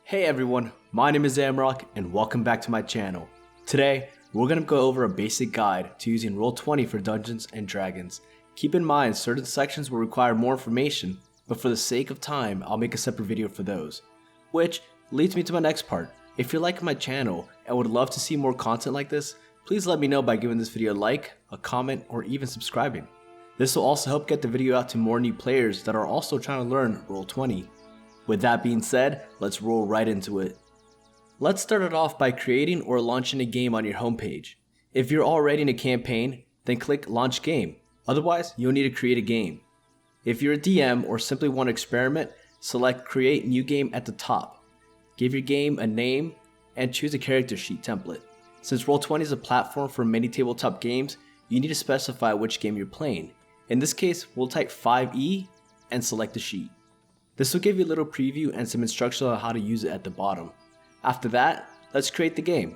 Hey everyone, my name is Amarok and welcome back to my channel. Today, we're going to go over a basic guide to using Roll20 for Dungeons & Dragons. Keep in mind certain sections will require more information, but for the sake of time, I'll make a separate video for those. Which leads me to my next part. If you're liking my channel and would love to see more content like this, please let me know by giving this video a like, a comment, or even subscribing. This will also help get the video out to more new players that are also trying to learn Roll20. With that being said, let's roll right into it. Let's start it off by creating or launching a game on your homepage. If you're already in a campaign, then click Launch Game. Otherwise, you'll need to create a game. If you're a DM or simply want to experiment, select Create New Game at the top. Give your game a name and choose a character sheet template. Since Roll20 is a platform for many tabletop games, you need to specify which game you're playing. In this case, we'll type 5e and select the sheet. This will give you a little preview and some instructions on how to use it at the bottom. After that, let's create the game.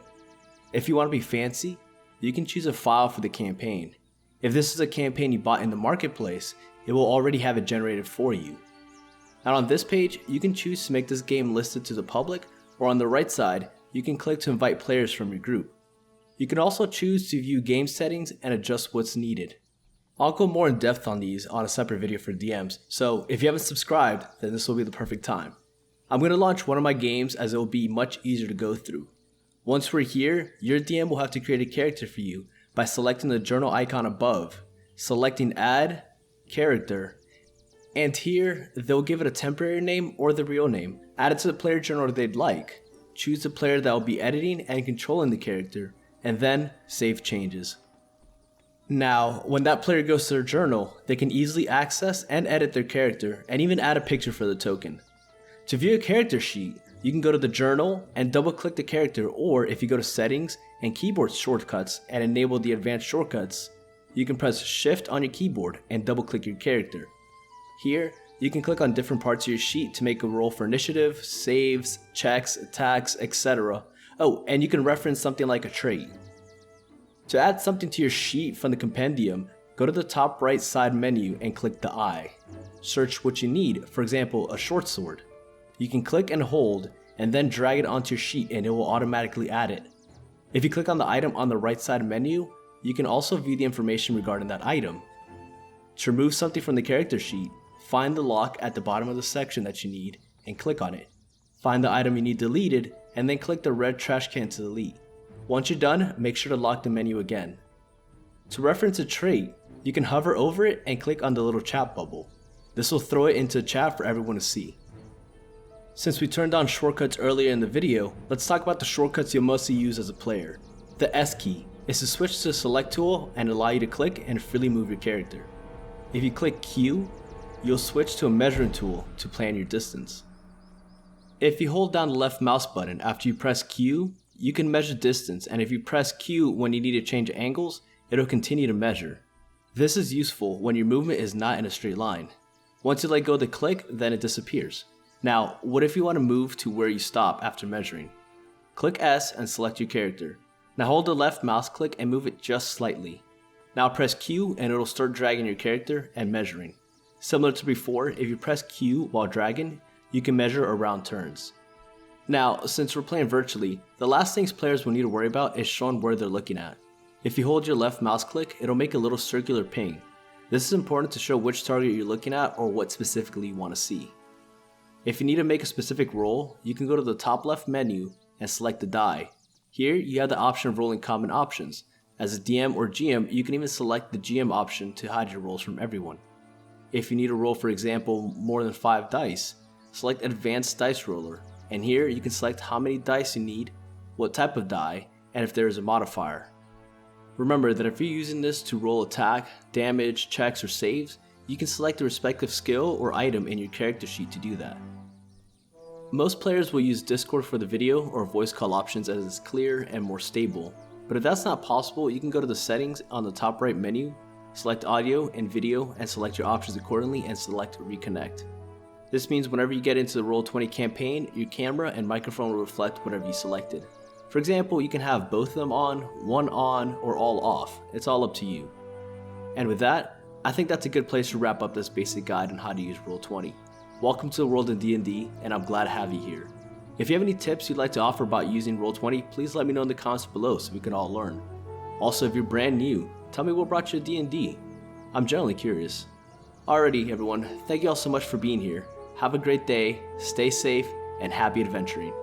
If you want to be fancy, you can choose a file for the campaign. If this is a campaign you bought in the marketplace, it will already have it generated for you. Now on this page, you can choose to make this game listed to the public, or on the right side, you can click to invite players from your group. You can also choose to view game settings and adjust what's needed. I'll go more in depth on these on a separate video for DMs, so if you haven't subscribed, then this will be the perfect time. I'm going to launch one of my games as it will be much easier to go through. Once we're here, your DM will have to create a character for you by selecting the journal icon above, selecting Add, Character, and here they'll give it a temporary name or the real name. Add it to the player journal they'd like, choose the player that will be editing and controlling the character, and then save changes. Now, when that player goes to their journal, they can easily access and edit their character and even add a picture for the token. To view a character sheet, you can go to the journal and double click the character, or if you go to settings and keyboard shortcuts and enable the advanced shortcuts, you can press shift on your keyboard and double click your character. Here, you can click on different parts of your sheet to make a roll for initiative, saves, checks, attacks, etc. Oh, and you can reference something like a trait. To add something to your sheet from the Compendium, go to the top right side menu and click the eye. Search what you need, for example, a short sword. You can click and hold and then drag it onto your sheet and it will automatically add it. If you click on the item on the right side menu, you can also view the information regarding that item. To remove something from the character sheet, find the lock at the bottom of the section that you need and click on it. Find the item you need deleted and then click the red trash can to delete. Once you're done, make sure to lock the menu again. To reference a trait, you can hover over it and click on the little chat bubble. This will throw it into chat for everyone to see. Since we turned on shortcuts earlier in the video, let's talk about the shortcuts you'll mostly use as a player. The S key is to switch to the select tool and allow you to click and freely move your character. If you click Q, you'll switch to a measuring tool to plan your distance. If you hold down the left mouse button after you press Q, you can measure distance, and if you press Q when you need to change angles, it'll continue to measure. This is useful when your movement is not in a straight line. Once you let go of the click, then it disappears. Now, what if you want to move to where you stop after measuring? Click S and select your character. Now hold the left mouse click and move it just slightly. Now press Q and it'll start dragging your character and measuring. Similar to before, if you press Q while dragging, you can measure around turns. Now, since we're playing virtually, the last things players will need to worry about is showing where they're looking at. If you hold your left mouse click, it'll make a little circular ping. This is important to show which target you're looking at or what specifically you want to see. If you need to make a specific roll, you can go to the top left menu and select the die. Here, you have the option of rolling common options. As a DM or GM, you can even select the GM option to hide your rolls from everyone. If you need to roll, for example, more than 5 dice, select Advanced Dice Roller. And here you can select how many dice you need, what type of die, and if there is a modifier. Remember that if you're using this to roll attack, damage, checks, or saves, you can select the respective skill or item in your character sheet to do that. Most players will use Discord for the video or voice call options as it's clear and more stable, but if that's not possible, you can go to the settings on the top right menu, select audio and video, and select your options accordingly and select reconnect. This means whenever you get into the Roll20 campaign, your camera and microphone will reflect whatever you selected. For example, you can have both of them on, one on, or all off. It's all up to you. And with that, I think that's a good place to wrap up this basic guide on how to use Roll20. Welcome to the world of D&D, and I'm glad to have you here. If you have any tips you'd like to offer about using Roll20, please let me know in the comments below so we can all learn. Also, if you're brand new, tell me what brought you to D&D. I'm generally curious. Alrighty everyone, thank you all so much for being here. Have a great day, stay safe, and happy adventuring.